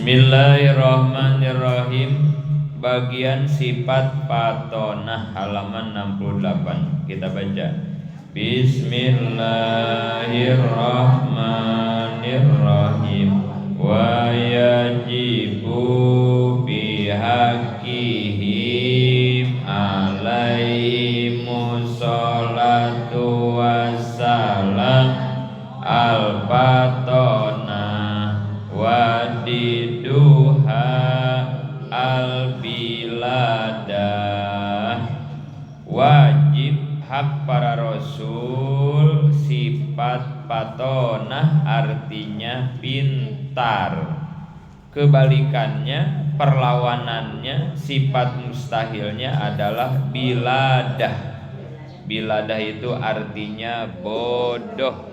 Bismillahirrahmanirrahim. Bagian sifat patonah halaman 68. Kita baca. Bismillahirrahmanirrahim. Wa yajibu bihaqihim alaihimus salatu wassalam al-patonah wadiduha al-biladah. Wajib hak para rasul sifat patonah artinya pintar. Kebalikannya, perlawanannya, sifat mustahilnya adalah biladah. Biladah itu artinya bodoh.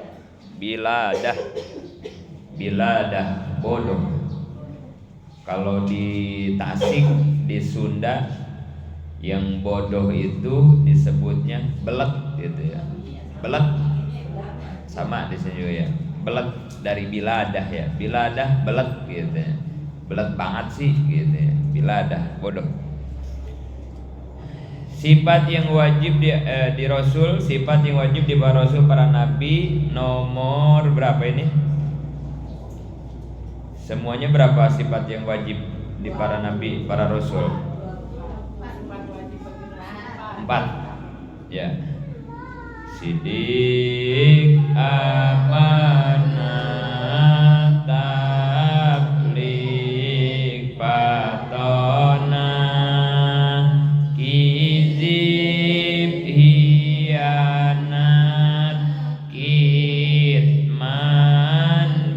Biladah bodoh. Kalau di Tasik, di Sunda, yang bodoh itu disebutnya belek gitu ya. Belek sama di sini juga ya. Belek dari biladah ya. Biladah belek gitu ya. Belek banget sih gitu ya. Biladah bodoh. Sifat yang wajib di Rasul, sifat yang wajib di para Rasul, para Nabi, nomor berapa ini? Semuanya berapa sifat yang wajib di para Nabi, para Rasul? 4. Ya. Sidik, amanah, tabligh, patonah, kizib, hianat, kitman,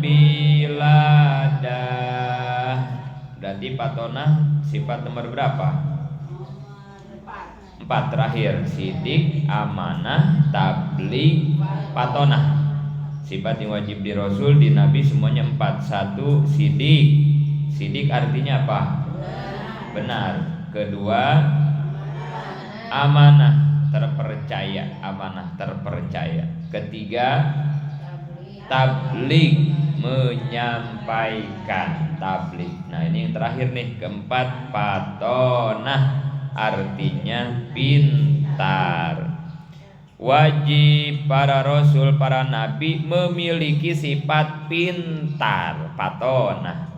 biladah. Berarti patonah sifat nomor berapa? 4 terakhir. Sidik, amanah, tabligh, patonah. Sifat yang wajib di Rasul, di Nabi semuanya 4. 1. Sidik. Sidik artinya apa? Benar. Kedua, amanah, terpercaya. Amanah, terpercaya. Ketiga, tabligh, menyampaikan. Tabligh. Nah, ini yang terakhir nih. Keempat, patonah, artinya pintar. Wajib para rasul, para nabi memiliki sifat pintar, patonah.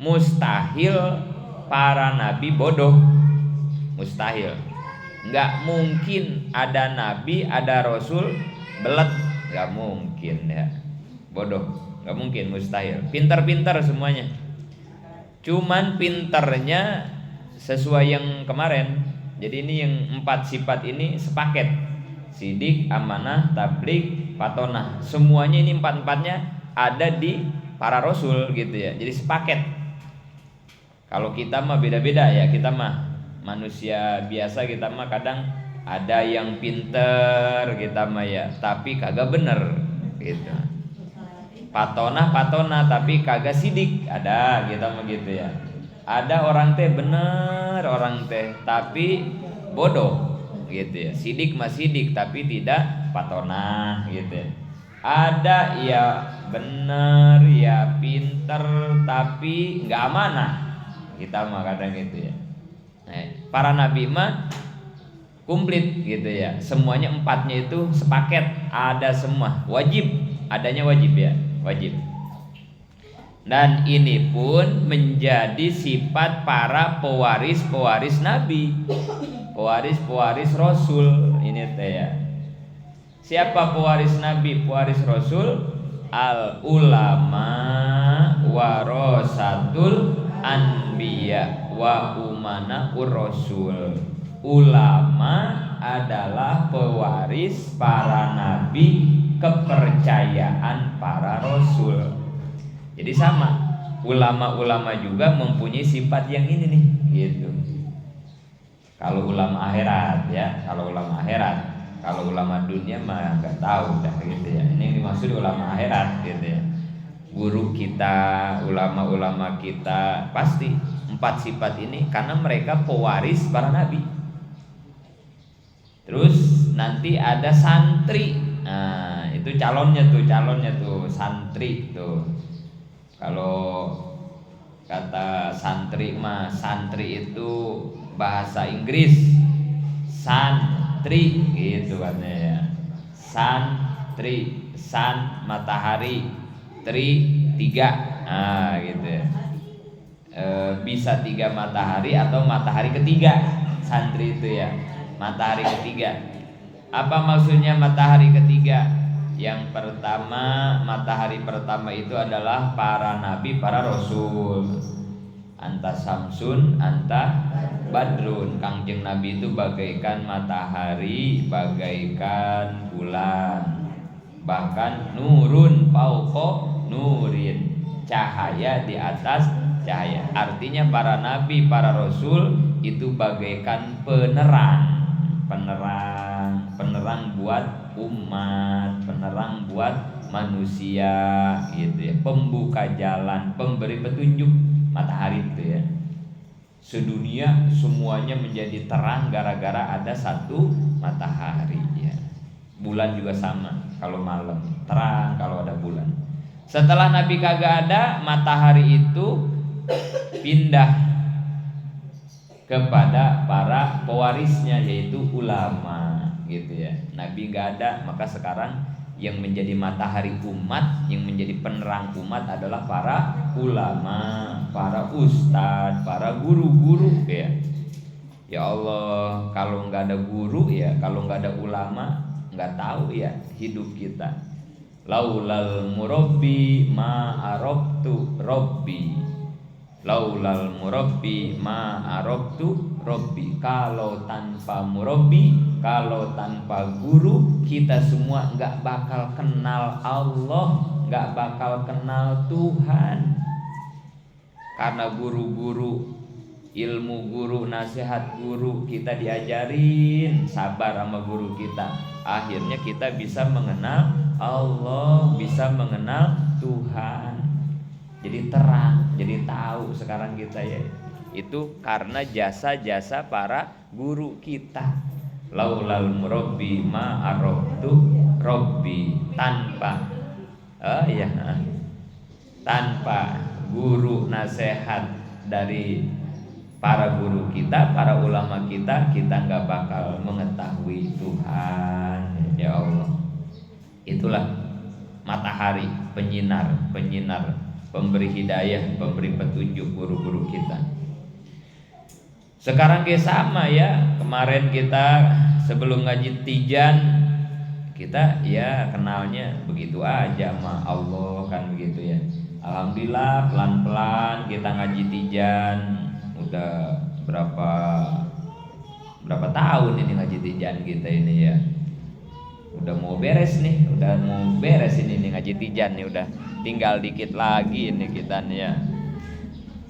Mustahil para nabi bodoh. Mustahil. Enggak mungkin ada nabi, ada rasul belet, enggak mungkin ya. Bodoh, enggak mungkin, mustahil. Pintar-pintar semuanya. Cuman pintarnya sesuai yang kemarin. Jadi ini yang 4 sifat ini sepaket. Sidik, amanah, tabligh, patonah. Semuanya ini 4-4-nya ada di para rasul gitu ya. Jadi sepaket. Kalau kita mah beda-beda ya. Kita mah manusia biasa, kita mah kadang ada yang pinter kita mah ya, tapi kagak bener gitu. Patonah tapi kagak sidik. Ada kita mah gitu ya. Ada orang teh bener, orang teh tapi bodoh gitu ya. Sidik mah sidik tapi tidak patonah gitu ya. Ada ya bener, ya pinter tapi nggak amanah. Kita mah kadang gitu ya. Para nabi mah komplit gitu ya. Semuanya 4-nya itu sepaket, ada semua. Wajib, adanya wajib ya, wajib. Dan ini pun menjadi sifat para pewaris-pewaris Nabi, pewaris-pewaris Rasul. Ini teh ya. Siapa pewaris Nabi, pewaris Rasul? Al ulama warasatul anbiya wa umana ur-rasul. Ulama adalah pewaris para nabi, kepercayaan para rasul. Jadi sama, ulama-ulama juga mempunyai sifat yang ini nih, gitu. Kalau ulama akhirat ya, kalau ulama akhirat, kalau ulama dunia mah nggak tahu dah gitu ya. Ini yang dimaksud ulama akhirat gitu ya. Guru kita, ulama-ulama kita pasti 4 sifat ini karena mereka pewaris para nabi. Terus nanti ada santri, nah itu calonnya tuh santri tuh. Kalau kata santri mah, santri itu bahasa Inggris santri gitu kan ya. Santri, san matahari, tri tiga, nah gitu ya. Bisa 3 matahari atau matahari ketiga, santri itu ya, matahari ketiga. Apa maksudnya matahari ketiga? Yang pertama, matahari pertama itu adalah para nabi, para rasul. Anta samsun, anta badrun. Kangjeng Nabi itu bagaikan matahari, bagaikan bulan. Bahkan nurun fauqa nurin, cahaya di atas cahaya. Artinya para nabi, para rasul itu bagaikan penerang, penerang buat umat, penerang buat manusia gitu ya, pembuka jalan, pemberi petunjuk. Matahari itu ya, sedunia semuanya menjadi terang gara-gara ada satu matahari ya. Bulan juga sama, kalau malam terang kalau ada bulan. Setelah Nabi kagak ada, matahari itu pindah kepada para pewarisnya, yaitu ulama gitu ya. Nabi gak ada, maka sekarang yang menjadi matahari umat, yang menjadi penerang umat adalah para ulama, para ustadz, para guru-guru ya. Ya Allah, kalau nggak ada guru ya, kalau nggak ada ulama, nggak tahu ya hidup kita. Laulal murabbi ma arabtu rabbi, laulal murabbi ma arabtu rabbi. Kalau tanpa murabbi, kalau tanpa guru, kita semua nggak bakal kenal Allah, nggak bakal kenal Tuhan. Karena guru-guru, ilmu guru, nasihat guru, kita diajarin sabar sama guru kita. Akhirnya kita bisa mengenal Allah, bisa mengenal Tuhan. Jadi terang, jadi tahu sekarang kita ya. Itu karena jasa-jasa para guru kita. Laulal murabbi ma arabtu rabbi. Tanpa guru nasihat dari para guru kita, para ulama kita, kita nggak bakal mengetahui Tuhan. Ya Allah, itulah matahari, penyinar, pemberi hidayah, pemberi petunjuk, guru-guru kita. Sekarang kayak sama ya. Kemarin kita sebelum ngaji tijan, kita ya kenalnya begitu aja sama Allah kan begitu ya. Alhamdulillah pelan-pelan kita ngaji tijan. Udah berapa tahun ini ngaji tijan kita ini ya. Udah mau beres nih ini ngaji tijan nih, udah tinggal dikit lagi ini kita nih ya.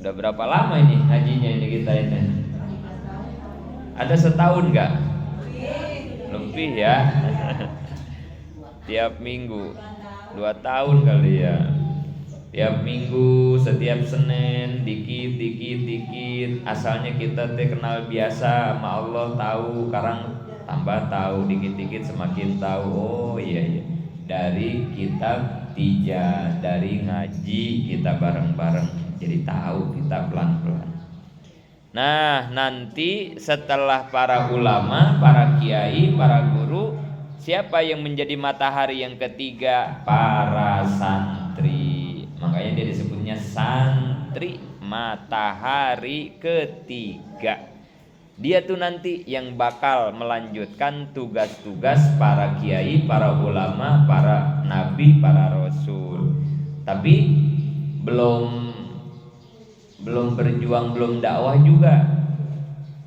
Udah berapa lama ini ngajinya ini kita ini? Ada setahun nggak? Lebih ya. Tiap minggu 2 tahun kali ya. Tiap minggu, setiap Senin, dikit. Asalnya kita kenal biasa sama Allah, tahu, sekarang tambah tahu, dikit-dikit semakin tahu. Oh iya. Dari kitab tijan, dari ngaji kita bareng-bareng, jadi tahu kita pelan-pelan. Nah, nanti setelah para ulama, para kiai, para guru, siapa yang menjadi matahari yang ketiga? Para santri. Makanya dia disebutnya santri, matahari ketiga. Dia tuh nanti yang bakal melanjutkan tugas-tugas para kiai, para ulama, para nabi, para rasul. Tapi belum berjuang, belum dakwah juga.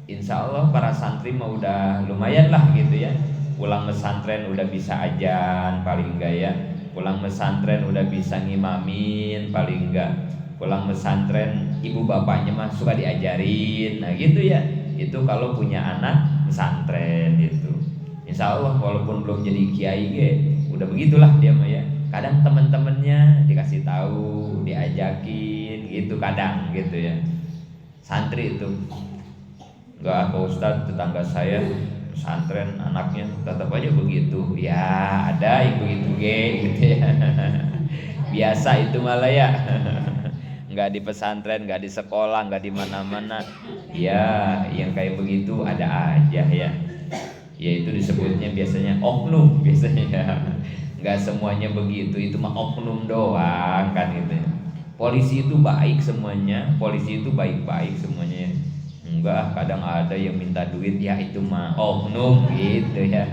Insya Allah para santri mah udah lumayan lah gitu ya. Pulang pesantren udah bisa ajan paling enggak ya. Pulang pesantren udah bisa ngimamin paling enggak. Pulang pesantren ibu bapaknya mah suka diajarin. Nah gitu ya. Itu kalau punya anak pesantren gitu. Insya Allah walaupun belum jadi kiai udah begitulah dia mah ya. Kadang teman-temannya dikasih tahu, diajakin gitu kadang gitu ya. Santri itu enggak, Pak Ustadz, tetangga saya pesantren anaknya tetap aja begitu. Ya ada yang begitu gitu ya. Biasa itu malah ya. nggak di pesantren, nggak di sekolah, nggak di mana-mana. Ya, yang kayak begitu ada aja ya. Ya itu disebutnya biasanya oknum biasanya ya. Nggak semuanya begitu, itu mah oknum doang kan gitu ya. Polisi itu baik semuanya, polisi itu baik-baik semuanya. Enggak, kadang ada yang minta duit, ya itu mah oknum gitu ya.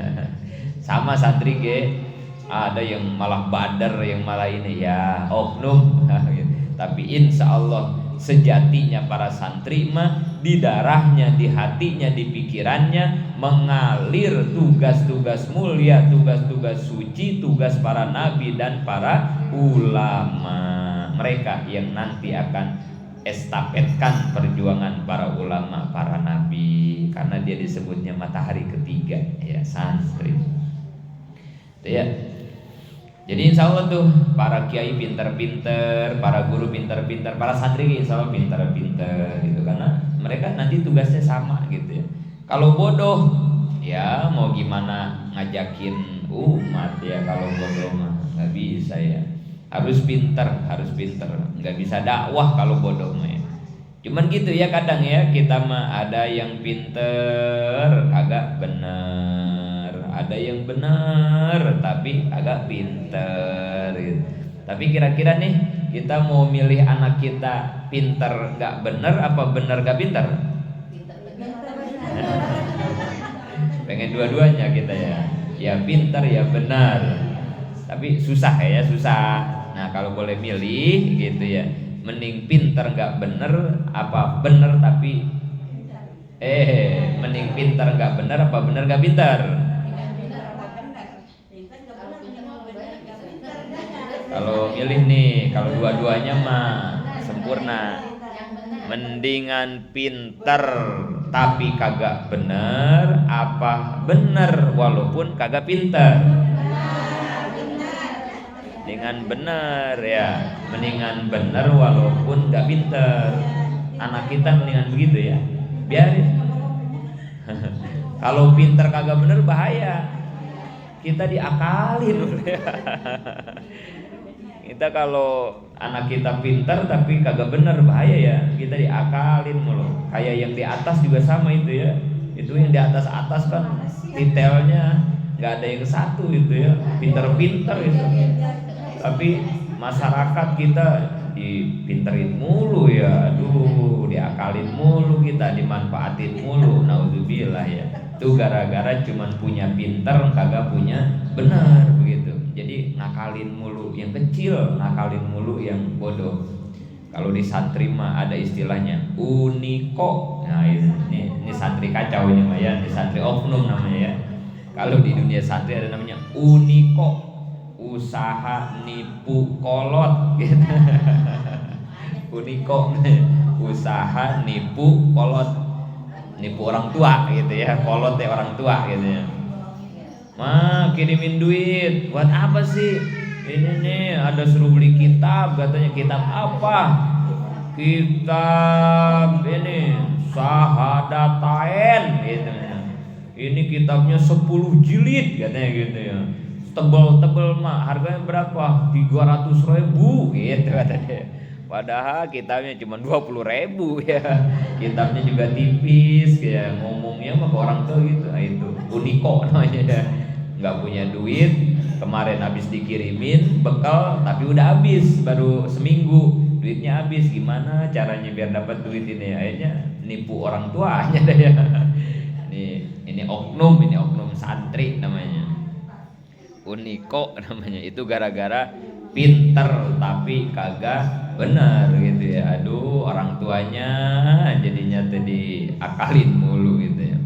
Sama santri ge, ada yang malah badar, yang malah ini ya oknum. Tapi insya Allah sejatinya para santri mah di darahnya, di hatinya, di pikirannya mengalir tugas-tugas mulia, tugas-tugas suci, tugas para nabi dan para ulama. Mereka yang nanti akan estafetkan perjuangan para ulama, para nabi, karena dia disebutnya matahari ketiga ya, santri. Itu ya. Jadi insya Allah tuh para kiai pinter-pinter, para guru pinter-pinter, para santri insya Allah pinter-pinter gitu, karena mereka nanti tugasnya sama gitu ya. Kalau bodoh ya mau gimana ngajakin umat ya, kalau bodoh mah nggak bisa ya. Harus pinter, nggak bisa dakwah kalau bodoh mah ya. Cuman gitu ya, kadang ya kita mah ada yang pinter agak bener, ada yang bener tapi agak pinter gitu. Tapi kira-kira nih kita mau milih anak kita pinter gak bener apa bener gak pinter? Pengen dua-duanya kita ya. Ya pinter ya benar. Tapi susah ya, susah. Nah kalau boleh milih gitu ya, mending pinter gak bener apa bener tapi mending pinter gak bener apa bener gak pinter? Kalau milih nih, kalau dua-duanya mah sempurna. Mendingan pinter tapi kagak bener apa bener walaupun kagak pinter? Mendingan bener ya, mendingan bener walaupun gak pinter. Anak kita mendingan begitu ya, biarin. Kalau pinter kagak bener bahaya, kita diakalin. Kita kalau anak kita pintar tapi kagak bener bahaya ya, kita diakalin mulu. Kayak yang di atas juga sama itu ya. Itu yang di atas kan detailnya nggak ada yang satu itu ya, pinter-pinter itu. Tapi masyarakat kita dipinterin mulu ya, aduh diakalin mulu, kita dimanfaatin mulu, naudzubillah ya. Itu gara-gara cuman punya pinter kagak punya benar begitu. Jadi nakalin mulu yang kecil, nakalin mulu yang bodoh. Kalau di santri mah ada istilahnya uniko. Nah ini santri kacau ini mah ya, ini santri oknum namanya ya. Kalau di dunia santri ada namanya uniko, usaha nipu kolot gitu. Uniko, usaha nipu kolot, nipu orang tua gitu ya, kolot ya orang tua gitu ya. Mah kirimin duit buat apa sih? Ini nih ada suruh beli kitab, katanya kitab apa? Kitab ini Sahadatain gitu. Ini kitabnya 10 jilid katanya gitu ya. Tebel-tebel mah harganya berapa? 300.000 gitu katanya. Padahal kitabnya cuma 20.000 ya. Kitabnya juga tipis ya, ngomongnya mah ke orang tua gitu. Nah, itu uniko namanya ya. Nggak punya duit, kemarin habis dikirimin bekal tapi udah habis baru seminggu, duitnya habis. Gimana caranya biar dapat duit ini? Akhirnya nipu orang tuanya deh ya. Ini oknum santri namanya. Uniko namanya. Itu gara-gara pinter tapi kagak benar gitu ya. Aduh, orang tuanya jadinya tadi akalin mulu gitu ya.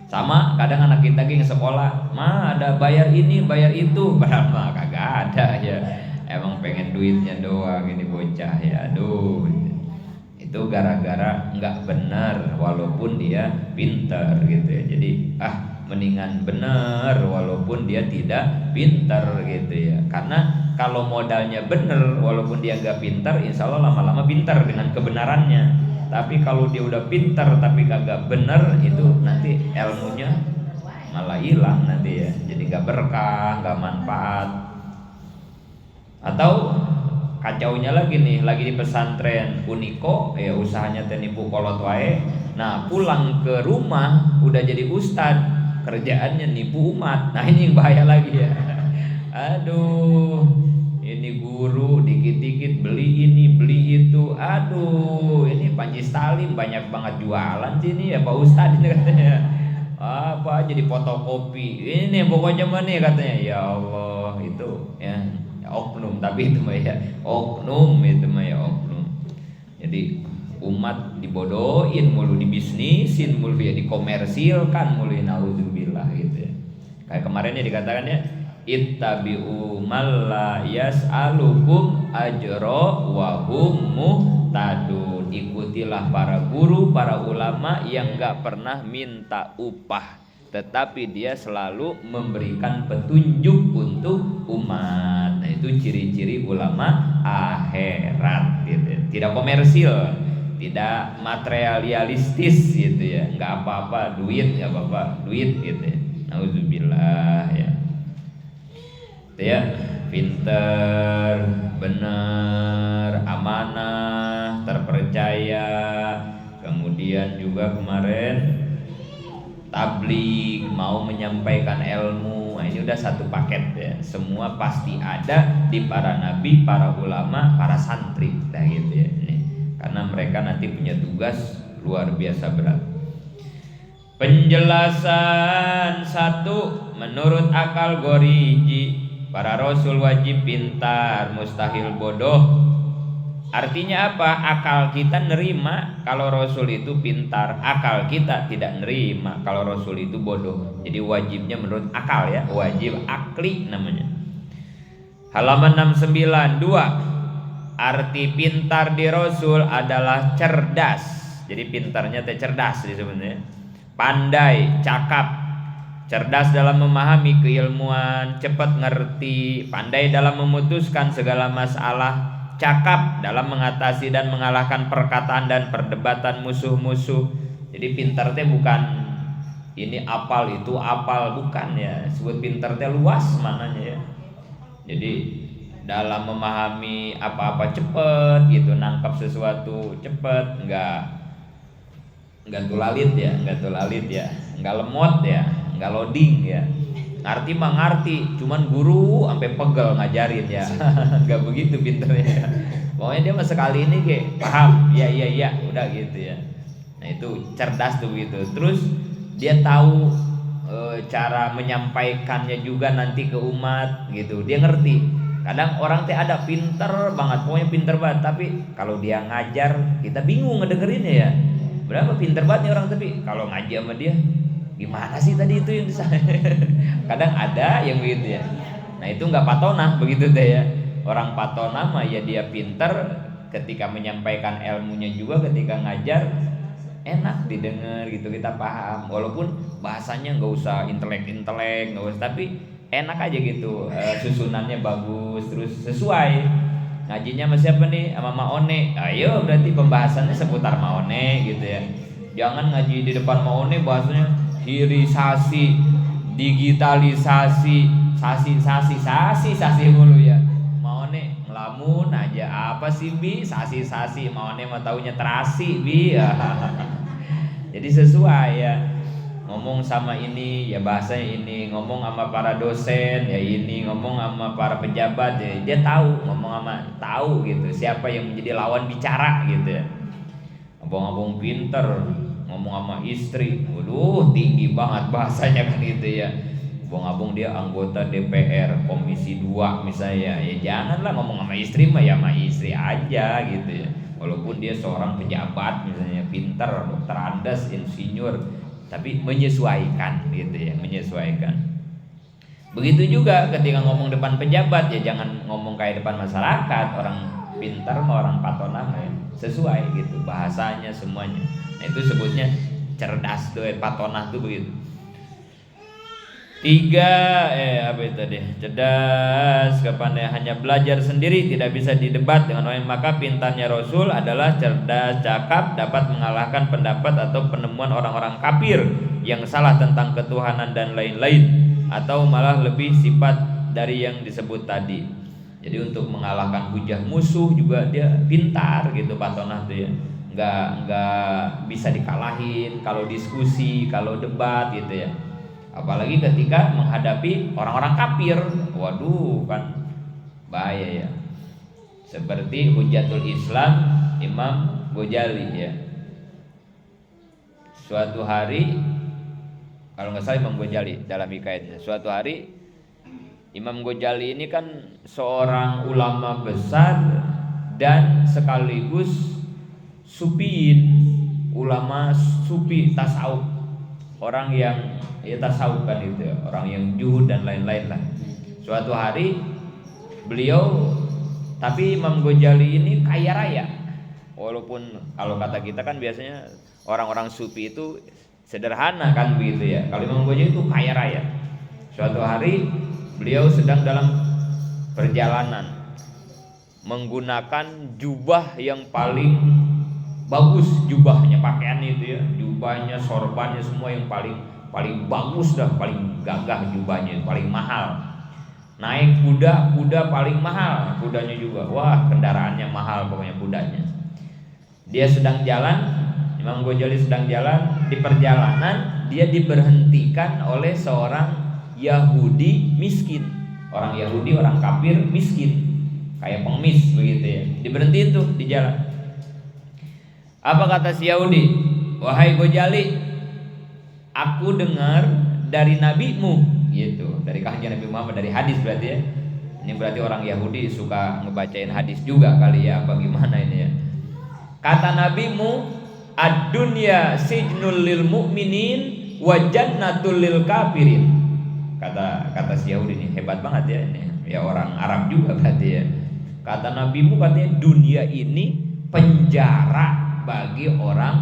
Sama kadang anak kita ke sekolah, mah ada bayar ini, bayar itu, padahal mah kagak ada ya. Emang pengen duitnya doang ini bocah ya. Aduh. Itu gara-gara nggak benar walaupun dia pintar gitu ya. Jadi mendingan benar walaupun dia tidak pintar gitu ya. Karena kalau modalnya benar walaupun dia nggak pintar, insya Allah lama-lama pintar dengan kebenarannya. Tapi kalau dia udah pintar tapi kagak benar, itu nanti ilmunya malah hilang nanti ya. Jadi nggak berkah, nggak manfaat. Atau kacaunya lagi nih, lagi di pesantren Uniko, ya usahanya teh nipu kolot wae. Nah, pulang ke rumah udah jadi ustad, kerjaannya nipu umat. Nah, ini yang bahaya lagi ya. Aduh, ini guru dikit-dikit beli ini, beli itu. Aduh, ini Panji Salim banyak banget jualan sini ya Pak Ustad ini katanya. Apa jadi fotokopi. Ini pokoknya mana katanya. Ya Allah, itu ya oknum, tapi itu mah ya oknum, itu mah ya oknum. Jadi umat dibodohin mulu, dibisnisin mulu, ya dikomersilkan mulu, naudzubillah gitu ya. Kayak kemarin ya dikatakan ya, ittabi'u man la yas'alukum ajra wa hum muhtadun. Ikutilah para guru, para ulama yang enggak pernah minta upah, tetapi dia selalu memberikan petunjuk untuk umat. Nah, itu ciri-ciri ulama akhirat gitu. Tidak komersil, tidak materialistis gitu ya. Enggak apa-apa duit, enggak apa-apa duit gitu ya. Nauzubillah ya. Itu ya, pinter, benar, amanah, terpercaya. Kemudian juga kemarin tabligh, mau menyampaikan ilmu. Nah, ini udah satu paket ya. Semua pasti ada di para nabi, para ulama, para santri. Nah gitu ya. Ini karena mereka nanti punya tugas luar biasa berat. Penjelasan 1, menurut akal goriji, para rasul wajib pintar, mustahil bodoh. Artinya apa? Akal kita nerima kalau Rasul itu pintar, akal kita tidak nerima kalau Rasul itu bodoh. Jadi wajibnya menurut akal ya, wajib akli namanya. Halaman 692. Arti pintar di Rasul adalah cerdas. Jadi pintarnya teh cerdas disebutnya. Pandai, cakap, cerdas dalam memahami keilmuan, cepat ngerti, pandai dalam memutuskan segala masalah, cakap dalam mengatasi dan mengalahkan perkataan dan perdebatan musuh-musuh. Jadi pintar teh bukan ini apal itu apal, bukan ya. Sebut pintar teh luas mananya ya. Jadi dalam memahami apa-apa cepet gitu, nangkap sesuatu cepet, enggak tulalit ya, enggak lemot ya, enggak loading ya. Ngerti mah ngerti, cuman guru sampai pegel ngajarin ya. Enggak begitu pinternya. Pokoknya dia mah sekali ini kayak paham, ya udah gitu ya. Nah, itu cerdas tuh begitu. Terus dia tahu cara menyampaikannya juga nanti ke umat gitu. Dia ngerti. Kadang orang teh ada pinter banget, pokoknya pinter banget, tapi kalau dia ngajar kita bingung ngedengerinnya ya. Berapa pinter banget nih orang, tapi kalau ngaji sama dia gimana sih tadi itu yang kadang ada yang begitu ya. Nah, itu nggak patonah begitu deh ya. Orang patonah mah ya dia pinter ketika menyampaikan ilmunya, juga ketika ngajar enak didengar gitu, kita paham walaupun bahasanya nggak usah intelek nggak usah, tapi enak aja gitu. Susunannya bagus, terus sesuai. Ngajinya sama siapa nih? Sama Maone. Ayo berarti pembahasannya seputar Maone gitu ya. Jangan ngaji di depan Maone bahasanya hilirisasi, digitalisasi, sasi mulu ya. Maone ngelamun aja, apa sih bi? Sasi. Maone mah taunya terasi bi. Jadi sesuai ya. Ngomong sama ini ya bahasanya ini, ngomong sama para dosen ya ini, ngomong sama para pejabat ya dia tahu, tahu gitu siapa yang menjadi lawan bicara gitu ya. Abang-abang pinter ngomong sama istri, waduh tinggi banget bahasanya kan gitu ya. Abang-abang dia anggota DPR Komisi 2 misalnya, ya janganlah ngomong sama istri mah ya sama istri aja gitu ya. Walaupun dia seorang pejabat misalnya, pinter, dokter Andes, insinyur, tapi menyesuaikan gitu ya, menyesuaikan. Begitu juga ketika ngomong depan pejabat ya jangan ngomong kayak depan masyarakat. Orang pintar sama orang patonah ya sesuai gitu bahasanya semuanya. Nah, itu sebutnya cerdas tuh, patonah tuh begitu. 3 apa itu tadi? Cerdas, kepandaian hanya belajar sendiri, tidak bisa didebat dengan orang. Maka pintarnya Rasul adalah cerdas, cakap, dapat mengalahkan pendapat atau penemuan orang-orang kafir yang salah tentang ketuhanan dan lain-lain, atau malah lebih sifat dari yang disebut tadi. Jadi untuk mengalahkan hujah musuh juga dia pintar gitu Patonah tuh ya. Nggak bisa dikalahin kalau diskusi, kalau debat gitu ya. Apalagi ketika menghadapi orang-orang kafir. Waduh, kan bahaya ya. Seperti Hujatul Islam Imam Ghazali ya. Suatu hari, kalau nggak salah Imam Ghazali dalam hikayatnya, suatu hari Imam Ghazali ini kan seorang ulama besar dan sekaligus sufiin, ulama sufi tasawuf, orang yang ya tasawuf kan itu ya, orang yang juhud dan lain-lain lah. Suatu hari beliau, tapi Imam Ghazali ini kaya raya, walaupun kalau kata kita kan biasanya orang-orang sufi itu sederhana kan begitu ya. Kalau Imam Ghazali itu kaya raya. Suatu hari beliau sedang dalam perjalanan menggunakan jubah yang paling bagus, jubahnya, pakaiannya itu ya, jubahnya, sorbannya semua yang paling bagus dah, paling gagah jubahnya, paling mahal. Naik kuda paling mahal, kudanya juga. Wah, kendaraannya mahal pokoknya kudanya. Dia sedang jalan, Imam Ghazali sedang jalan, di perjalanan dia diberhentikan oleh seorang Yahudi miskin. Orang Yahudi, orang kafir miskin, kayak pengemis begitu ya. Diberhentiin tuh di jalan. Apa kata si Yahudi? Wahai Ghazali, aku dengar dari nabimu, gitu, dari kajian Nabi Muhammad, dari hadis berarti ya. Ini berarti orang Yahudi suka ngebacain hadis juga kali ya, apa gimana ini ya. Kata nabimu, ad-dunya sijnul lil mu'minin wa jannatul lil kafirin. Kata si Yahudi ini hebat banget ya, ini ya orang Arab juga berarti ya. Kata nabimu, katanya dunia ini penjara bagi orang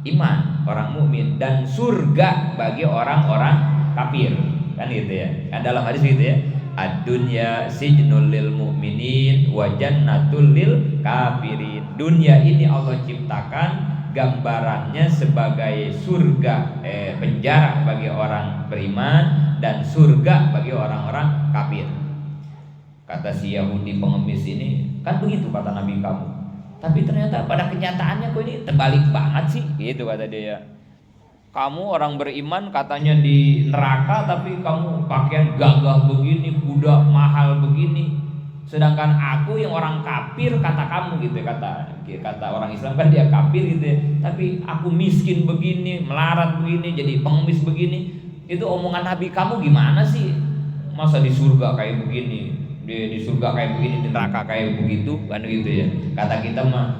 iman, orang mukmin, dan surga bagi orang-orang kafir, kan gitu ya. Kan dalam hadis gitu ya, ad-dunya sijnul lil mu'minin wa jannatul lil kafirin. Dunia ini Allah ciptakan gambarannya sebagai surga, penjara bagi orang beriman dan surga bagi orang-orang kafir. Kata si Yahudi pengemis ini, kan begitu kata Nabi kamu. Tapi ternyata pada kenyataannya kok ini terbalik banget sih, gitu kata dia. Kamu orang beriman katanya di neraka, tapi kamu pakaian gagah begini, kuda mahal begini. Sedangkan aku yang orang kafir, kata kamu gitu ya, kata orang Islam kan dia kafir gitu ya. Tapi aku miskin begini, melarat begini, jadi pengemis begini. Itu omongan Nabi kamu gimana sih? Masa di surga kayak begini, di surga kayak begini, di neraka kayak begitu, kan gitu ya. Kata kita mah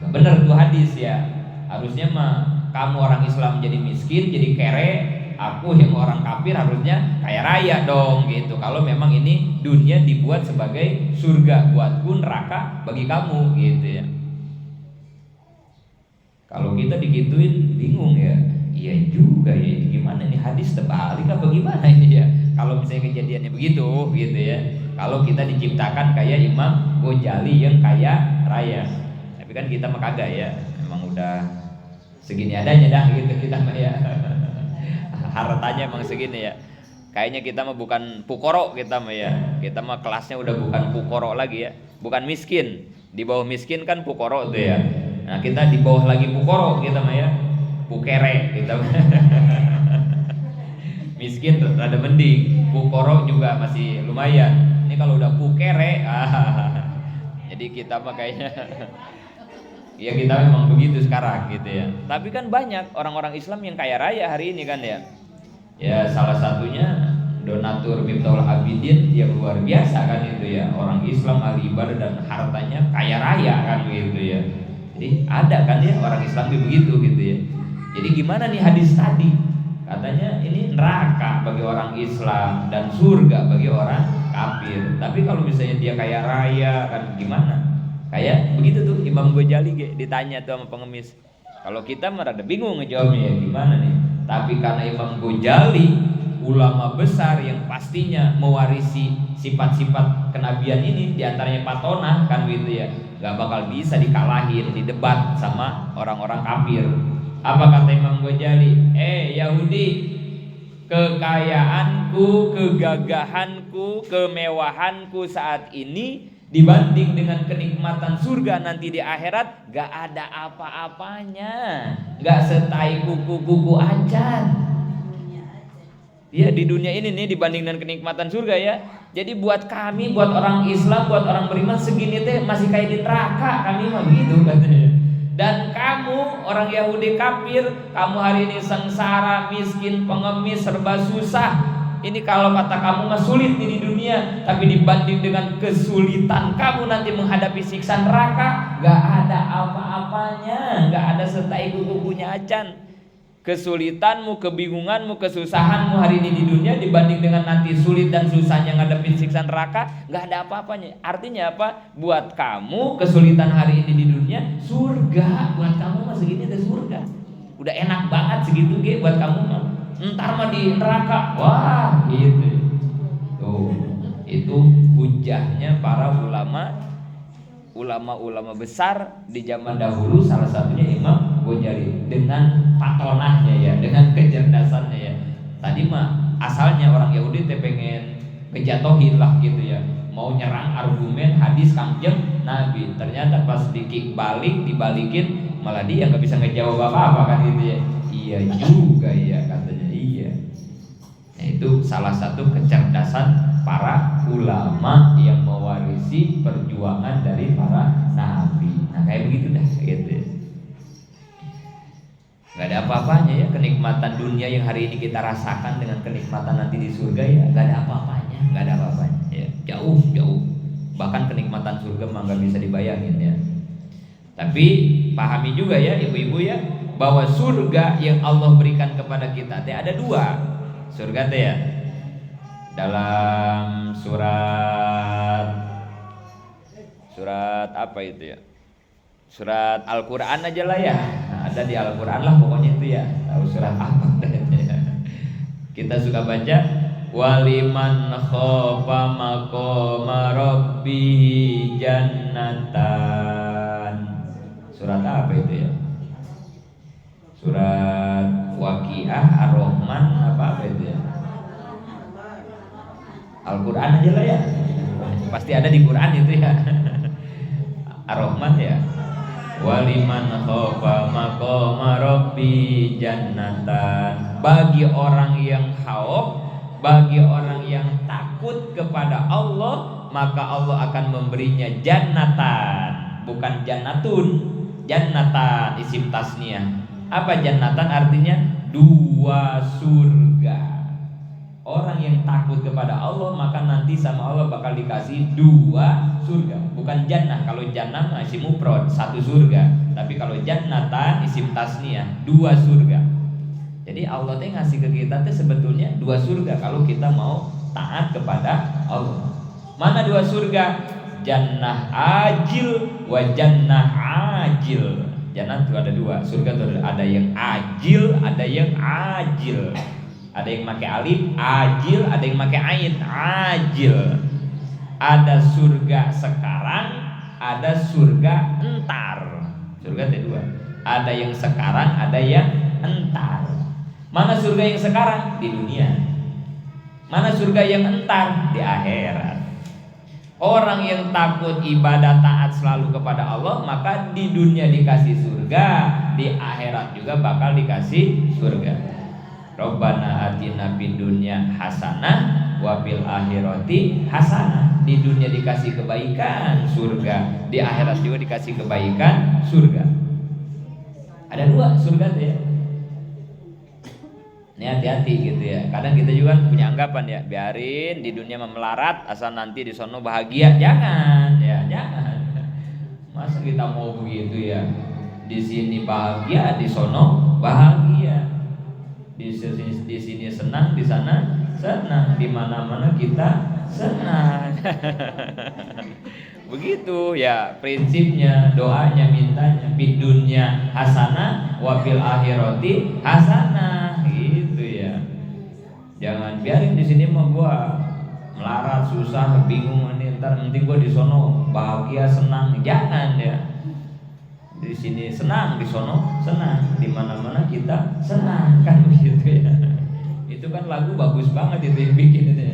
bener tuh hadis ya. Harusnya mah kamu orang Islam jadi miskin, jadi kere, aku yang orang kafir harusnya kaya raya dong gitu. Kalau memang ini dunia dibuat sebagai surga buatku, neraka bagi kamu gitu ya. Kalau kita digituin bingung ya. Iya juga ya, gimana nih hadis terbalik apa gimana ini ya? Kalau misalnya kejadiannya begitu gitu ya. Kalau kita diciptakan kayak Imam Ghazali yang kaya raya. Tapi kan kita mah kagak ya. Emang udah segini adanya dah gitu kita mah ya. Hartanya emang segini ya. Kayaknya kita mah bukan pukoro kita mah ya. Kita mah kelasnya udah bukan pukoro lagi ya. Bukan miskin. Di bawah miskin kan pukoro tuh ya. Nah, kita di bawah lagi pukoro kita mah ya. Pukere kita mah. Miskin rada mending, pukoro juga masih lumayan. Ini kalau udah pukere, jadi kita mah kayaknya ya kita memang begitu sekarang gitu ya. Tapi kan banyak orang-orang Islam yang kaya raya hari ini kan ya. Ya salah satunya donatur Miftahul Abidin yang luar biasa kan itu ya. Orang Islam ahli ibadah dan hartanya kaya raya kan begitu ya. Jadi ada kan ya orang Islam begitu gitu ya. Jadi gimana nih hadis tadi? Katanya ini neraka bagi orang Islam dan surga bagi orang kafir. Tapi kalau misalnya dia kaya raya kan gimana? Kayak begitu tuh Imam Ghazali ditanya tuh sama pengemis. Kalau kita merada bingung ngejawabnya ya gimana nih? Tapi karena Imam Ghazali ulama besar yang pastinya mewarisi sifat-sifat kenabian ini, diantaranya Patonah kan gitu ya, gak bakal bisa dikalahin di debat sama orang-orang kafir. Apa kata Imam Ghazali? Yahudi, kekayaanku, kegagahanku, kemewahanku saat ini dibanding dengan kenikmatan surga nanti di akhirat, gak ada apa-apanya, gak setai kuku-kuku acan. Ya di dunia ini nih dibanding dengan kenikmatan surga ya. Jadi buat kami, buat orang Islam, buat orang beriman segini teh masih kayak di neraka kami mah begitu katanya. Dan kamu orang Yahudi kafir, kamu hari ini sengsara, miskin, pengemis, serba susah. Ini kalau kata kamu mah sulit nih di dunia, tapi dibanding dengan kesulitan kamu nanti menghadapi siksa neraka, gak ada apa-apanya, gak ada setai kuku-kukunya acan. Kesulitanmu, kebingunganmu, kesusahanmu hari ini di dunia dibanding dengan nanti sulit dan susahnya ngadepin siksa neraka, gak ada apa-apanya. Artinya apa? Buat kamu kesulitan hari ini di dunia, surga. Buat kamu mah segini ada surga. Udah enak banget segitu ge buat kamu mah. Ntar mah di neraka, wah gitu. Tuh, itu hujahnya para ulama besar di zaman dahulu, salah satunya Imam Ghazali dengan patonahnya ya, dengan kecerdasannya ya. Tadi mah asalnya orang Yahudi teh pengen ngejatohin lah gitu ya, mau nyerang argumen hadis Kangjeng Nabi. Ternyata pas dibalikin malah dia nggak bisa ngejawab apa-apa kan gitu ya. Iya juga ya katanya, iya. Nah, itu salah satu kecerdasan para ulama yang mewarisi perjuangan dari para nabi. Nah kayak begitu dah gitu. Gak ada apa-apanya ya kenikmatan dunia yang hari ini kita rasakan dengan kenikmatan nanti di surga ya, gak ada apa-apanya, gak ada apa-apanya ya, jauh. Bahkan kenikmatan surga mah gak bisa dibayangin ya. Tapi pahami juga ya ibu-ibu ya, bahwa surga yang Allah berikan kepada kita teh ada dua. Surga teh ya, dalam surat apa itu ya, surat Al-Quran aja lah ya, ada di Al-Quran lah pokoknya itu ya, tahu surat apa ya. Kita suka baca waliman khafa maqama rabbih jannatan. Surat apa itu ya, surat Waqiah, Ar-Rahman, apa itu ya, Al-Quran aja lah ya, pasti ada di Quran itu ya. Ar-Rahman ya, waliman khafa maqama rabbi jannatan. Bagi orang yang khauf, bagi orang yang takut kepada Allah, maka Allah akan memberinya jannatan, bukan jannatun. Jannatan isim tasniyah. Apa jannatan artinya? Dua surga. Orang yang takut kepada Allah maka nanti sama Allah bakal dikasih dua surga, bukan jannah. Kalau jannah isim mufrad, satu surga. Tapi kalau jannatan isim tasniyah, dua surga. Jadi Allah teh ngasih ke kita teh sebetulnya dua surga kalau kita mau taat kepada Allah. Mana dua surga? Jannah ajil wa jannah ajil. Jannah itu ada dua, surga itu ada yang ajil, ada yang ajil. Ada yang pakai alif ajil, ada yang pakai ain ajil. Ada surga sekarang, ada surga entar. Surga ada dua. Ada yang sekarang, ada yang entar. Mana surga yang sekarang? Di dunia. Mana surga yang entar? Di akhirat. Orang yang takut ibadah taat selalu kepada Allah, maka di dunia dikasih surga, di akhirat juga bakal dikasih surga. Rabbana atina fid dunya hasanah wa fil akhirati hasanah. Di dunia dikasih kebaikan, surga. Di akhirat juga dikasih kebaikan, surga. Ada dua surga tuh ya. Ini hati-hati gitu ya. Kadang kita juga punya anggapan ya, biarin di dunia memelarat asal nanti di sono bahagia. Jangan ya, jangan. Masa kita mau begitu ya? Di sini bahagia, di sono bahagia. Di sini senang, di sana senang, di mana-mana kita senang. Begitu ya prinsipnya, doanya, mintanya fid dunya hasanah wa fil akhirati hasanah gitu ya. Jangan biarin di sini mah gua melarat, susah, bingung nih, ntar penting gua di sono bahagia, senang. Jangan ya. Di sini senang, di sono senang, di mana-mana kita senang, kan begitu ya. Itu Itu kan lagu bagus banget itu yang bikin itu.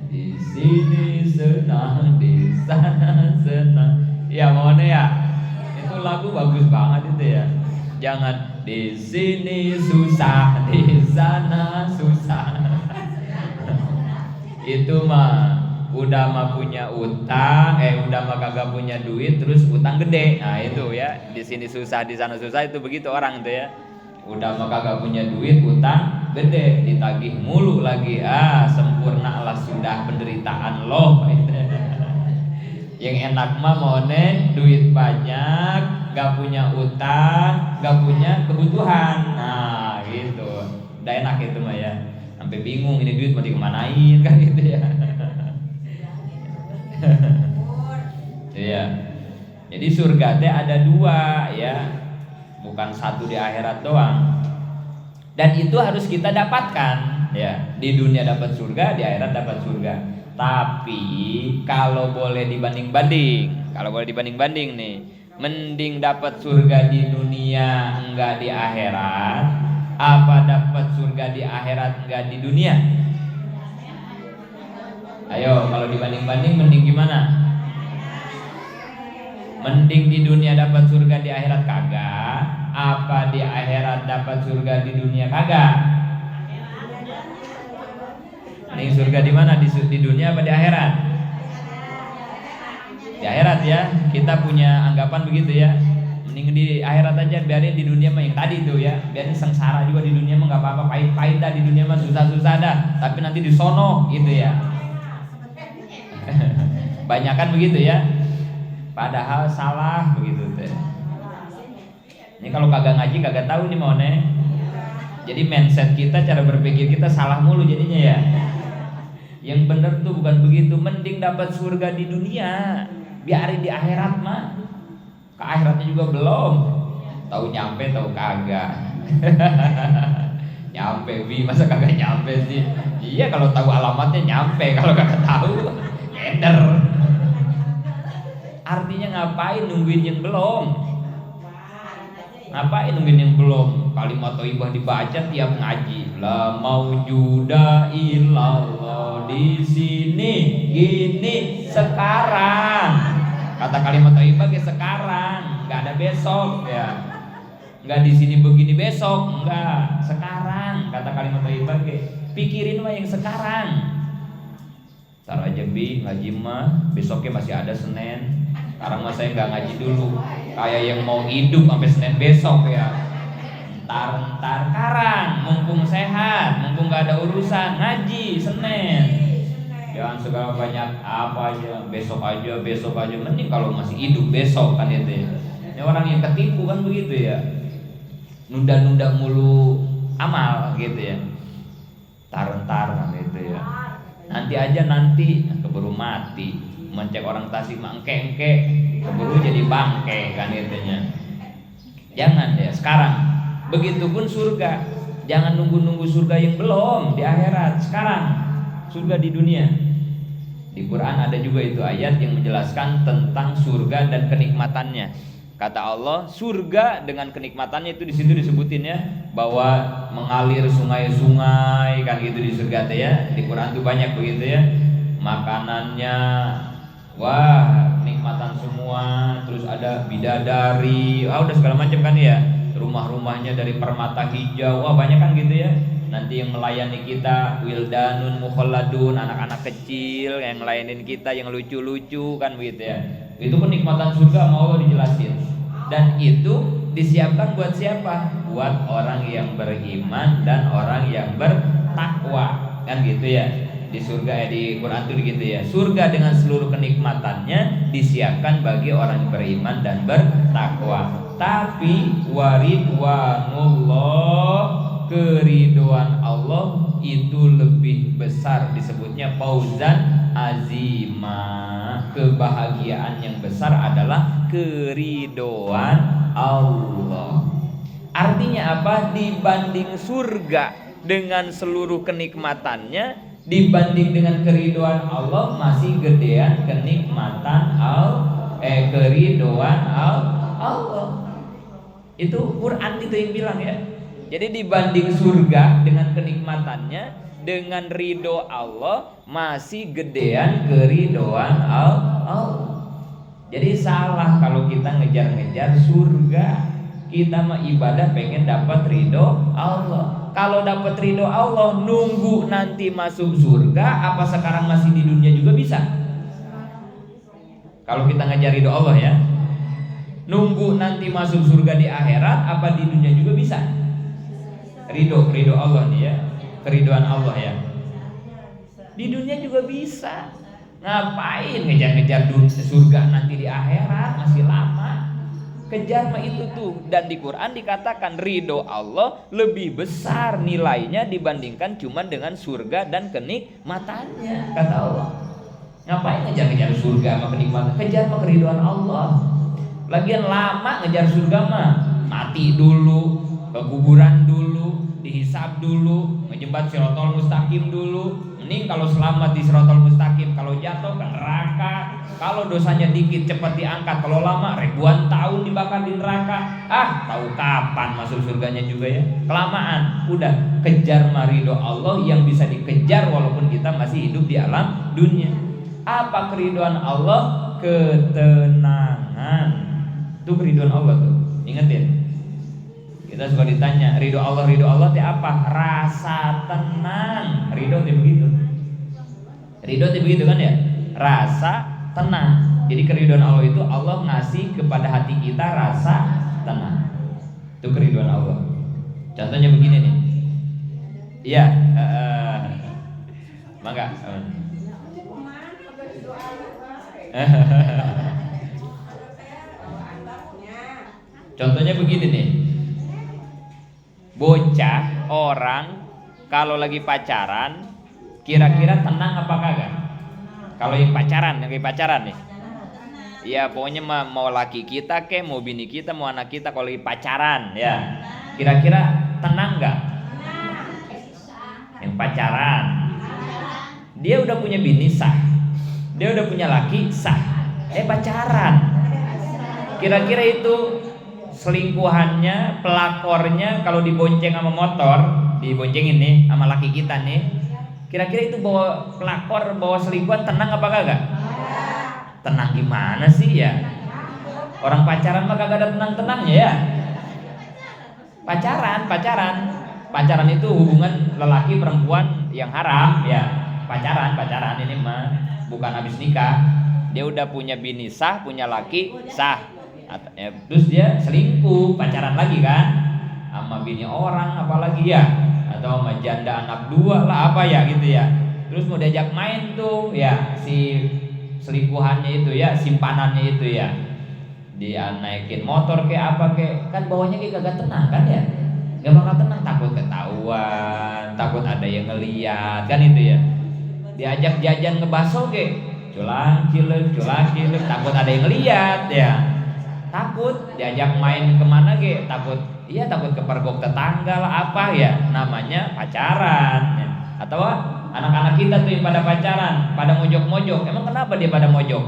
Di sini senang, di sana senang. Ya mohon ya. Itu lagu bagus banget itu ya. Jangan di sini susah, di sana susah. Itu mah udah mah punya utang, udah mah kagak punya duit, terus utang gede. Nah itu ya, di sini susah, di sana susah, itu begitu orang tuh ya. Udah mah kagak punya duit, utang gede, ditagih mulu lagi. Sempurnalah sudah penderitaan loh. Yang enak mah mone duit banyak, gak punya utang, gak punya kebutuhan. Nah gitu, udah enak itu mah ya. Sampai bingung ini duit mau dikemanain kan gitu ya. Iya. Jadi surga teh ada dua ya, bukan satu di akhirat doang. Dan itu harus kita dapatkan ya. Di dunia dapat surga, di akhirat dapat surga. Tapi kalau boleh dibanding-banding nih, mending dapat surga di dunia enggak di akhirat, apa dapat surga di akhirat enggak di dunia? Ayo, kalau dibanding-banding mending gimana? Mending di dunia dapat surga di akhirat kagak, apa di akhirat dapat surga di dunia kagak? Mending surga di mana? Di dunia apa di akhirat? Di akhirat ya. Kita punya anggapan begitu ya. Mending di akhirat aja, biarin di dunia mah yang tadi tuh ya. Biarin sengsara juga di dunia mah nggak apa-apa, pahit-pahit dah di dunia mah, susah-susah dah. Tapi nanti di sono gitu ya. Banyakan begitu ya. Padahal salah begitu teh. Ini kalau kagak ngaji kagak tahu nih mau nih. Jadi mindset kita, cara berpikir kita salah mulu jadinya ya. Yang bener tuh bukan begitu. Mending dapat surga di dunia, biarin di akhirat mah. Ke akhiratnya juga belum. Tahu nyampe, tahu kagak. Nyampe masa kagak nyampe sih? Iya, kalau tahu alamatnya nyampe, kalau kagak tahu eder. Artinya ngapain nungguin yang belum? Ngapain nungguin yang belum? Kalimat thayyibah dibaca tiap ngaji. La maujuda illallah, di sini gini sekarang. Kata kalimat thayyibah ke sekarang, enggak ada besok ya. Enggak di sini begini besok, enggak, sekarang. Kata kalimat thayyibah ke pikirin mah yang sekarang. Tar aja bi ngaji mah besoknya masih ada Senin. Sekarang mah saya nggak ngaji dulu, kayak yang mau hidup sampai Senin besok ya. Ntar karang, mumpung sehat, mumpung nggak ada urusan, ngaji Senin. Jangan segala banyak apa aja, besok aja, mending kalau masih hidup besok kan itu ya. Ini orang yang ketipu kan begitu ya, nunda-nunda mulu amal gitu ya. Ntar kan itu ya. Nanti aja nanti, keburu mati. Mencek orang Tasik mah engke keburu jadi bangke kan itunya. Jangan ya, sekarang. Begitupun surga. Jangan nunggu-nunggu surga yang belum di akhirat. Sekarang surga di dunia. Di Quran ada juga itu ayat yang menjelaskan tentang surga dan kenikmatannya. Kata Allah, surga dengan kenikmatannya itu di situ disebutin ya, bahwa mengalir sungai-sungai kan gitu di surga teh ya. Di Quran tuh banyak begitu ya. Makanannya wah, nikmatan semua, terus ada bidadari, udah segala macam kan ya. Rumah-rumahnya dari permata hijau, wah banyak kan gitu ya. Nanti yang melayani kita wildanun mukhalladun, anak-anak kecil yang ngelayanin kita, yang lucu-lucu kan begitu ya. Itu kenikmatan surga mau dijelasin. Dan itu disiapkan buat siapa? Buat orang yang beriman dan orang yang bertakwa, kan gitu ya. Di surga di Quran itu gitu ya. Surga dengan seluruh kenikmatannya disiapkan bagi orang yang beriman dan bertakwa. Tapi waridwanullah, keriduan Allah itu lebih besar, disebutnya fauzan azima. Kebahagiaan yang besar adalah keriduan Allah. Artinya apa? Dibanding surga dengan seluruh kenikmatannya, dibanding dengan keriduan Allah masih gedean kenikmatan keriduan Allah. Itu Quran itu yang bilang ya. Jadi dibanding surga dengan kegedean kenikmatannya dengan ridho Allah masih gedean keridhoan Allah. Jadi salah kalau kita ngejar-ngejar surga. Kita mah ibadah pengen dapat ridho Allah. Kalau dapat ridho Allah nunggu nanti masuk surga, apa sekarang masih di dunia juga bisa? Kalau kita ngejar ridho Allah ya, nunggu nanti masuk surga di akhirat, apa di dunia juga bisa? Ridho Allah nih ya, keridhoan Allah ya. Di dunia juga bisa. Ngapain ngejar-ngejar surga nanti di akhirat, masih lama. Kejar mah itu tuh. Dan di Quran dikatakan ridho Allah lebih besar nilainya dibandingkan cuman dengan surga dan kenikmatannya, kata Allah. Ngapain ngejar-ngejar surga sama kenikmatan? Kejar mah keridhoan Allah. Lagian lama ngejar surga mah, mati dulu, ke kuburan dulu, dihisab dulu, ngejembat sirotol mustaqim dulu. Mending kalau selamat di sirotol mustaqim, kalau jatuh ke neraka. Kalau dosanya dikit cepat diangkat, kalau lama ribuan tahun dibakar di neraka. Tahu kapan masuk surganya juga ya. Kelamaan. Udah kejar ridho Allah yang bisa dikejar walaupun kita masih hidup di alam dunia. Apa keridhoan Allah? Ketenangan. Itu keridhoan Allah tuh. Ingetin. Kita suka ditanya, ridho Allah itu apa? Rasa tenang. Ridho itu begitu. Ridho itu begitu kan ya? Rasa tenang. Jadi keridhoan Allah itu Allah ngasih kepada hati kita rasa tenang. Itu keridhoan Allah. Contohnya begini nih. Iya, mangga. Contohnya begini nih. Bocah orang kalau lagi pacaran kira-kira tenang apa kagak? Kalau yang pacaran nih. Ya pokoknya mau laki kita ke, mau bini kita, mau anak kita kalau lagi pacaran ya. Kira-kira tenang nggak? Yang pacaran. Dia udah punya bini sah. Dia udah punya laki sah. Pacaran. Kira-kira itu selingkuhannya, pelakornya kalau dibonceng sama motor, diboncengin nih sama laki kita nih. Kira-kira itu bawa pelakor, bawa selingkuhan tenang apa kagak? Tenang gimana sih ya? Orang pacaran mah kagak ada tenang-tenangnya ya. Pacaran itu hubungan lelaki perempuan yang haram ya. Pacaran ini mah bukan habis nikah. Dia udah punya bini sah, punya laki sah. Terus dia selingkuh, pacaran lagi kan sama bini orang apalagi ya, atau sama janda anak dua lah apa ya gitu ya. Terus mau diajak main tuh ya si selingkuhannya itu ya, simpanannya itu ya, dia naikin motor kayak apa kayak, kan bawahnya kayak gak tenang kan ya, gak bakal tenang, takut ketahuan, takut ada yang ngeliat kan itu ya. Diajak jajan ngebaso kayak culang cilek, takut ada yang ngeliat ya. Takut diajak main kemana ge, takut kepergok tetangga lah apa ya, namanya pacaran ya. Atau anak-anak kita tuh yang pada pacaran, pada mojok-mojok. Emang kenapa dia pada mojok?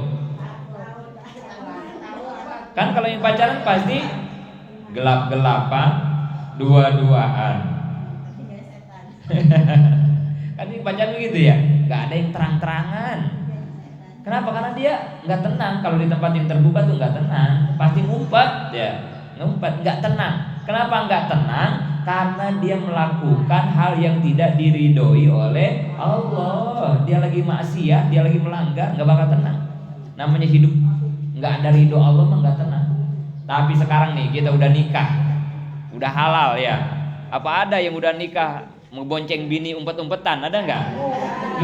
Kan kalau yang pacaran pasti gelap-gelapan, dua-duaan. Kan yang pacaran begitu ya, gak ada yang terang-terangan. Kenapa? Karena dia nggak tenang. Kalau di tempat yang terbuka tuh nggak tenang, pasti ngumpet ya, nggak tenang. Kenapa nggak tenang? Karena dia melakukan hal yang tidak diridhoi oleh Allah. Dia lagi maksiat, dia lagi melanggar, nggak bakal tenang. Namanya hidup nggak ada ridho Allah mah nggak tenang. Tapi sekarang nih kita udah nikah, udah halal ya. Apa ada yang udah nikah mau bonceng bini umpet-umpetan? Ada nggak?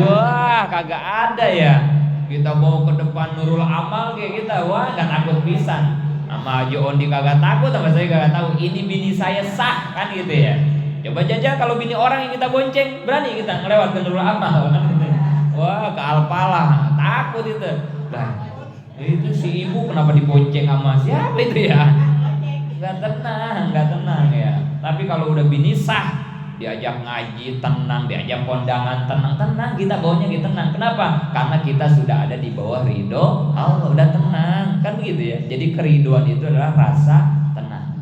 Wah, kagak ada ya. Kita bawa ke depan Nurul Amal kayak kita, wah nggak takut pisan. Sama Haji Ondi kagak takut, sama saya kagak tahu. Ini bini saya sah kan gitu ya. Coba jajal kalau bini orang yang kita bonceng, berani kita ngelewat ke Nurul Amal kan gitu. Wah ke Alpalah, takut itu. Nah itu si ibu kenapa dibonceng sama siapa itu ya? Nggak tenang ya. Tapi kalau udah bini sah, diajak ngaji tenang, diajak kondangan tenang, kita bawanya gitu tenang. Kenapa? Karena kita sudah ada di bawah ridho Allah, udah tenang kan begitu ya. Jadi keriduan itu adalah rasa tenang.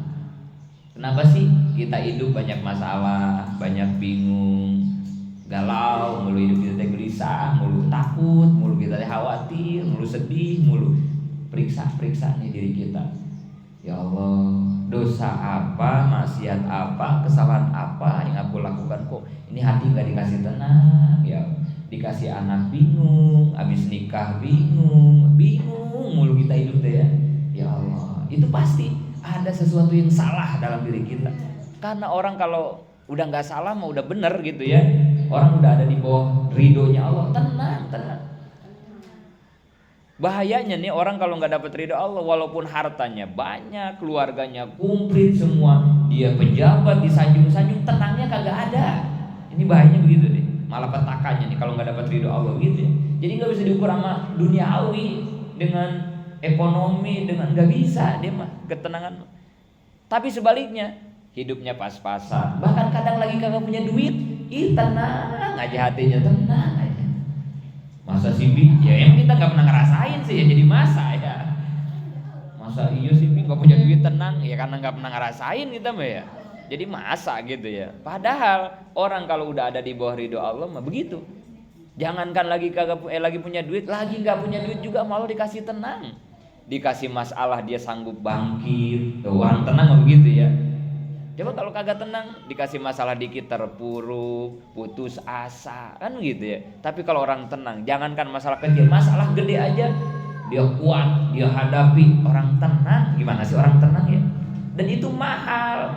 Kenapa sih kita hidup banyak masalah, banyak bingung, galau, mulu hidup kita gelisah, mulu takut, mulu kita khawatir, mulu sedih, mulu periksa nih diri kita. Ya Allah, dosa apa, maksiat apa, kesalahan apa yang aku lakukan kok ini hati gak dikasih tenang ya. Dikasih anak bingung, habis nikah bingung mulu kita hidup deh ya. Ya Allah, itu pasti ada sesuatu yang salah dalam diri kita. Karena orang kalau udah nggak salah mah udah bener gitu ya. Orang udah ada di bawah ridhonya Allah, tenang. Bahayanya nih orang kalau nggak dapat ridho Allah, walaupun hartanya banyak, keluarganya komplit semua, dia pejabat disanjung-sanjung, tenangnya kagak ada. Ini bahayanya begitu deh. Malah petakannya nih kalau nggak dapat ridho Allah gitu ya. Jadi nggak bisa diukur sama duniawi dengan ekonomi, dengan nggak bisa dia mah ketenangan. Tapi sebaliknya hidupnya pas-pasan, bahkan kadang lagi kagak punya duit, tenang aja hatinya, tenang aja. Masa sih Bi? Ya emang kita nggak pernah ngerasain sih ya jadi masa ya. Masa iya sih Bi nggak punya duit tenang ya karena nggak pernah ngerasain kita mah ya. Jadi masa gitu ya. Padahal orang kalau udah ada di bawah ridho Allah mah begitu. Jangankan lagi lagi punya duit, lagi nggak punya duit juga malah dikasih tenang. Dikasih masalah dia sanggup bangkit. Tuh, orang tenang mah begitu ya. Coba kalau kagak tenang, dikasih masalah dikit terpuruk, putus asa, kan gitu ya. Tapi kalau orang tenang, jangankan masalah kecil, masalah gede aja dia kuat, dia hadapi. Orang tenang, gimana sih orang tenang ya? Dan itu mahal.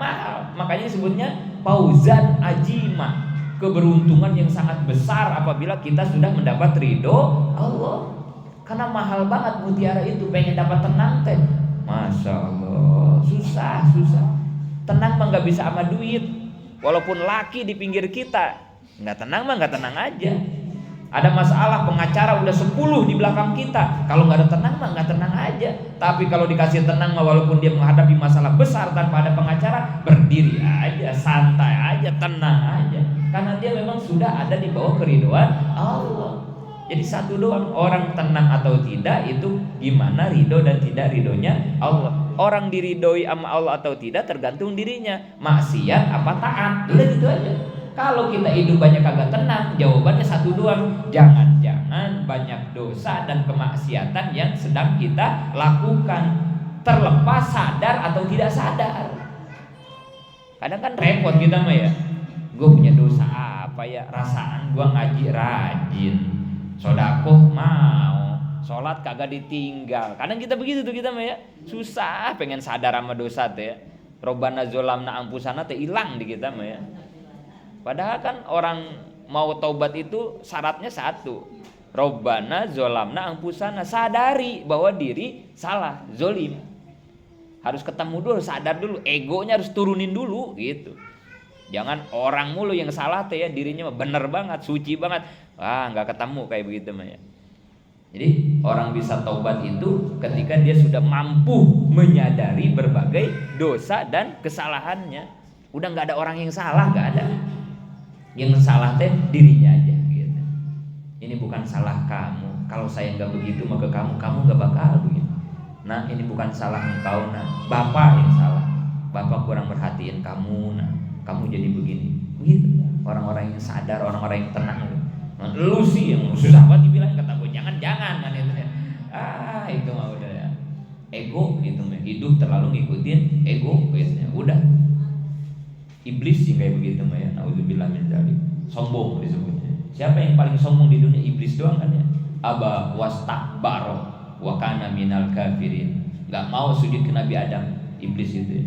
Makanya disebutnya fauzan ajima, keberuntungan yang sangat besar apabila kita sudah mendapat ridho Allah. Karena mahal banget mutiara itu, pengen dapat tenang teh. Masya Allah, susah. Tenang mah nggak bisa sama duit. Walaupun laki di pinggir kita, nggak tenang mah nggak tenang aja. Ada masalah pengacara udah 10 di belakang kita, kalau nggak ada tenang mah nggak tenang aja. Tapi kalau dikasih tenang mah walaupun dia menghadapi masalah besar tanpa ada pengacara, berdiri aja, santai aja, tenang aja. Karena dia memang sudah ada di bawah keridhoan Allah. Jadi satu doang, orang tenang atau tidak itu gimana ridho dan tidak ridhonya Allah. Orang diridhoi sama Allah atau tidak tergantung dirinya, maksiat apa taat, udah gitu aja. Kalau kita hidup banyak kagak tenang, jawabannya satu doang, jangan-jangan banyak dosa dan kemaksiatan yang sedang kita lakukan, terlepas sadar atau tidak sadar. Kadang kan repot kita mah ya, gue punya dosa apa ya, rasaan gue ngaji rajin, sodakoh mau, sholat kagak ditinggal. Kadang kita begitu tuh kita mah ya, susah pengen sadar sama dosa teh ya. Robbana zolamna ampusana teh hilang di kita mah ya. Padahal kan orang mau taubat itu syaratnya satu, Robbana zolamna ampusana, sadari bahwa diri salah, zolim. Harus ketemu dulu, sadar dulu, egonya harus turunin dulu gitu. Jangan orang mulu yang salah teh ya, dirinya mah bener banget, suci banget, nggak ketemu kayak begitu mah ya. Jadi orang bisa taubat itu ketika dia sudah mampu menyadari berbagai dosa dan kesalahannya. Udah nggak ada orang yang salah, nggak ada. Yang salah teh dirinya aja gitu. Ini bukan salah kamu, kalau saya nggak begitu maka kamu nggak bakal begitu. Nah ini bukan salah engkau, nah bapak yang salah, bapak kurang perhatiin kamu, nah kamu jadi begini begitu. Orang-orang yang sadar, orang-orang yang tenang. Lu sih yang susah banget dibilang, kata gue jangan kan itu ya. Itu mah udah ya. Ego itu mah, hidup terlalu ngikutin ego biasanya. Udah iblis sih kayak begitu mah ya. Nauzubillah min dzalik. Sombong disebutnya. Siapa yang paling sombong di dunia? Iblis doang kan ya. Aba wastakbaro wa kana minal kafirin. Enggak mau sujud ke Nabi Adam, iblis itu ya.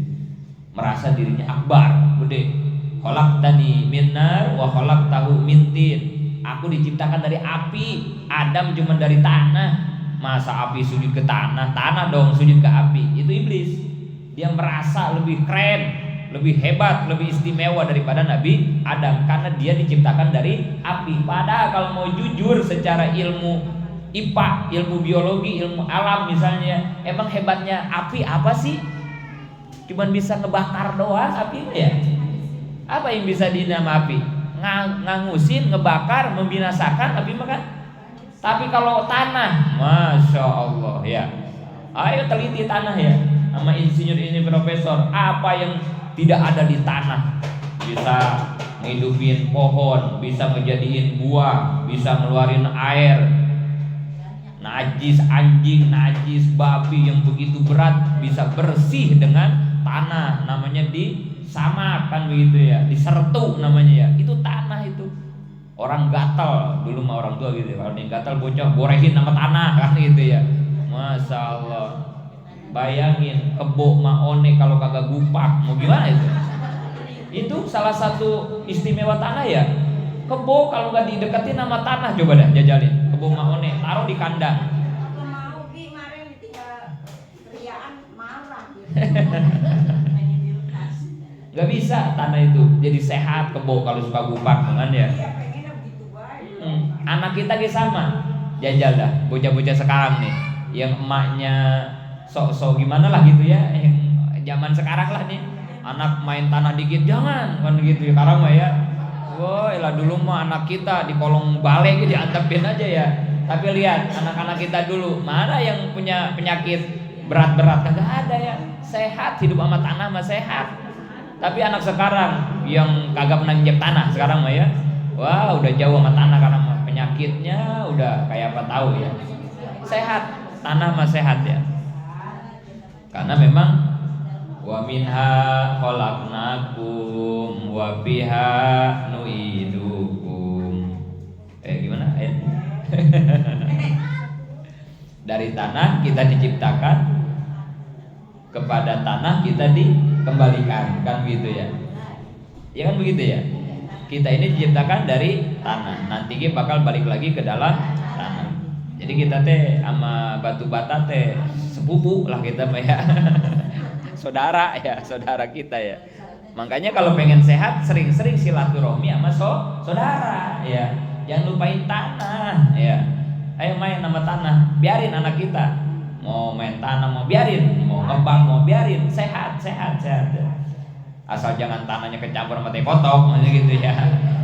Merasa dirinya akbar, gede. Khalaqtani min nar wa khalaqtahu min tin. Aku diciptakan dari api, Adam cuma dari tanah. Masa api sujud ke tanah? Tanah dong sujud ke api. Itu iblis. Dia merasa lebih keren, lebih hebat, lebih istimewa daripada Nabi Adam karena dia diciptakan dari api. Padahal kalau mau jujur secara ilmu IPA, ilmu biologi, ilmu alam misalnya, emang hebatnya api apa sih? Cuman bisa ngebakar doang api ya. Apa yang bisa dinama api? Ngangusin, ngebakar, membinasakan api makan. Tapi kalau tanah, masya Allah ya. Ayo teliti tanah ya, sama insinyur ini profesor. Apa yang tidak ada di tanah. Bisa ngidupin pohon, bisa ngejadiin buah, bisa ngeluarin air. Najis anjing, najis babi yang begitu berat bisa bersih dengan tanah, namanya disamak kan begitu ya, disertu namanya ya. Itu tanah itu. Orang gatal dulu mah orang tua gitu ya, kalau nih gatal bocah borehin sama tanah kan gitu ya. Masya Allah. Bayangin kebo maone kalau kagak gupak mau gimana itu? Itu salah satu istimewa tanah ya. Kebo kalau nggak dideketin sama tanah, coba dah jajalin kebo maone, taruh di kandang. Mau kemarin tinggal riaan marah. Gak bisa tanah itu jadi sehat kebo kalau suka gupak kan ya. Anak kita ge sama. Jajal dah bocah-bocah sekarang nih yang emaknya sok-sok gimana lah gitu ya, yang zaman sekarang lah nih, anak main tanah dikit jangan kan gitu ya. Sekarang mah ya, woi lah dulu mah anak kita di kolong balai gitu diantepin aja ya. Tapi lihat anak-anak kita dulu, mana yang punya penyakit berat-berat? Kagak ada ya, sehat, hidup sama tanah mah sehat. Tapi anak sekarang yang kagak pernah injek tanah sekarang mah ya, wah udah jauh sama tanah karena penyakitnya udah kayak apa tahu ya. Sehat, tanah mah sehat ya. Karena memang wa minha khalaqnakum wa biha nu'idukum. Gimana ayat? Dari tanah kita diciptakan, kepada tanah kita dikembalikan, kan begitu ya? Ya kan begitu ya? Kita ini diciptakan dari tanah, nanti kita bakal balik lagi ke dalam tanah. Jadi kita teh sama batu bata teh sepupu lah kita mah ya. Saudara ya, saudara kita ya. Makanya kalau pengen sehat sering-sering silaturahmi sama saudara ya. Jangan lupain tanah ya. Ayo main sama tanah, biarin anak kita mau main tanah, mau biarin, mau ngebang, mau biarin, sehat ya. Asal jangan tanahnya kecampur sama teh kotok, maksudnya gitu ya.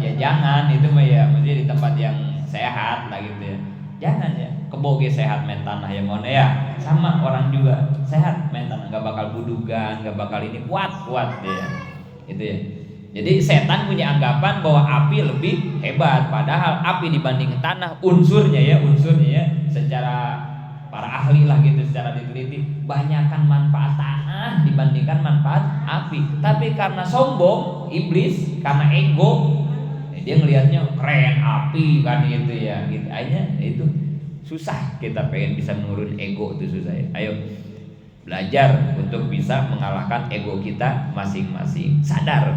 Ya jangan, itu mah ya, maksudnya di tempat yang sehat lah gitu ya. Jangan ya, keboge sehat main tanah ya mohon ya. Sama orang juga sehat main tanah, nggak bakal budugan, nggak bakal ini kuat ya. Itu ya. Jadi setan punya anggapan bahwa api lebih hebat, padahal api dibanding tanah unsurnya ya, secara para ahli lah gitu, secara diteliti banyakkan manfaat tanah dibandingkan manfaat api. Tapi karena sombong iblis, karena ego, dia ngelihatnya keren api kan gitu ya. Gitu. Akhirnya itu susah, kita pengen bisa menurun ego itu susah ya. Ayo belajar untuk bisa mengalahkan ego kita masing-masing. Sadar,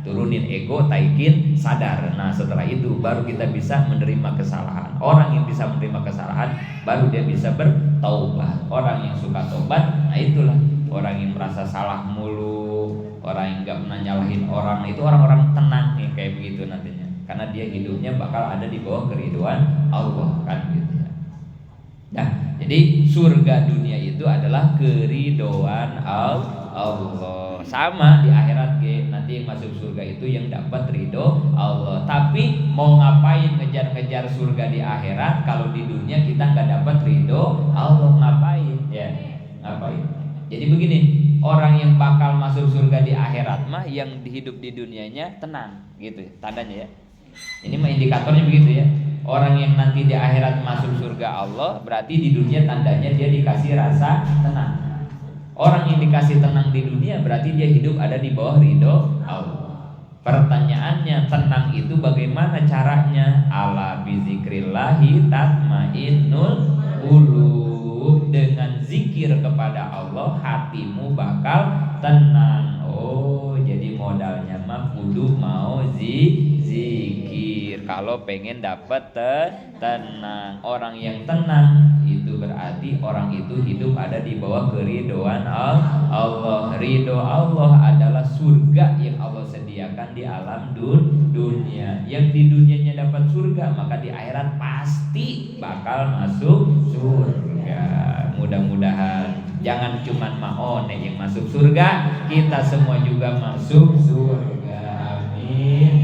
turunin ego, taikin sadar. Nah setelah itu baru kita bisa menerima kesalahan. Orang yang bisa menerima kesalahan baru dia bisa bertaubat. Orang yang suka taubat, nah itulah orang yang merasa salah mulu, orang yang gak pernah nyalahin orang, itu orang-orang tenang nih kayak begitu nantinya. Karena dia hidupnya bakal ada di bawah keridhaan Allah kan gitu ya. Nah jadi surga dunia itu adalah keridhaan Allah. Sama di akhirat nanti yang masuk surga itu yang dapat ridho Allah. Tapi mau ngapain ngejar-ngejar surga di akhirat kalau di dunia kita nggak dapat ridho Allah, ngapain ya? Ngapain? Jadi begini, orang yang bakal masuk surga di akhirat mah yang hidup di dunianya tenang gitu tandanya ya. Ini mah indikatornya begitu ya. Orang yang nanti di akhirat masuk surga Allah berarti di dunia tandanya dia dikasih rasa tenang. Orang yang dikasih tenang di dunia berarti dia hidup ada di bawah ridho Allah. Pertanyaannya, tenang itu bagaimana caranya? Ala bizikrillahi tatmainnul qulub. Dengan zikir kepada Allah hatimu bakal tenang. Oh, jadi modalnya mah kudu mau zikir kalau pengen dapat tenang. Orang yang tenang itu berarti orang itu hidup ada di bawah keridhaan Allah. Ridho Allah adalah surga yang Allah sediakan di alam dunia. Yang di dunianya dapat surga, maka di akhirat pasti bakal masuk surga. Mudah-mudahan jangan cuma maone yang masuk surga, kita semua juga masuk surga. Amin.